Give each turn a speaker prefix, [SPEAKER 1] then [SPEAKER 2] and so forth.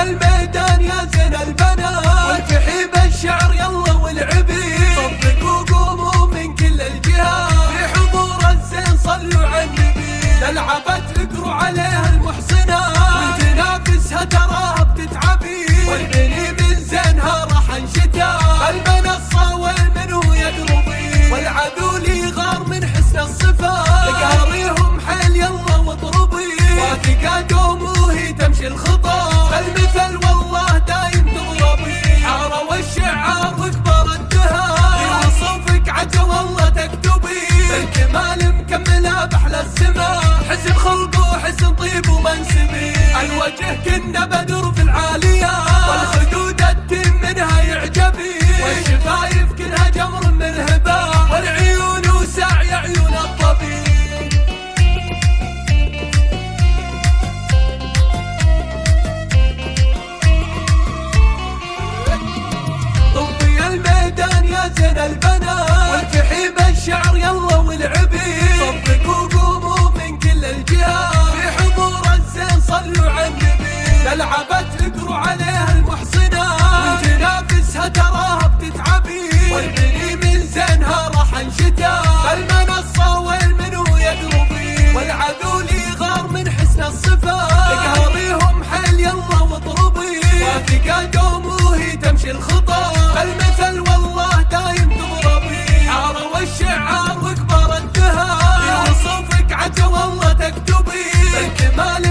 [SPEAKER 1] الميدان يا زين البنات، وانفحي بالشعر يلا والعبي، صفقوا قوموا من كل الجهات، في حضور الزين صلوا على النبي، للعبت اقروا عليها المحسنات، وتنافسها تراها بتتعبي، والبني من زينها راح انشتات، المنصة والمنو يقربي، والعدو لي غار من حسن الصفات، قهريهم حيل يلا واضربي، واثقة قوموا هي تمشي الخطى، المثل والله دايم تضربي، حارة والشعار وكبر الدهاء، في وصفك عجل الله تكتبي، الكمال مكملة بأحلى السماء، حسن خلق وحسن طيب ومنسبي، الوجه كنا بدر في العاليات، والخدود التم منها يعجبي، والشفايف كلها جمر من الهباء، والعيون وسعي عيون الطبيب. طبي الميدان يا زين البنات، وانفحي بالشعر يلا والعبي، صفقوا قوموا من كل الجهات، في حضور الزين صلوا على النبي، للعبت اقروا عليها المحسنات، وتنافسها تراها بتتعبي، والبني من زينها راح انشتات، المنصة والمنو يقربي، والعدو لي غار من حسن الصفات، قهريهم حيل يلا واضربي، واثقة قوموا هي تمشي الخطى، المثل والله دايم تضربي، حارة والشعار وكبر الدهاء، في وصفك عجل الله تكتبي، الكمال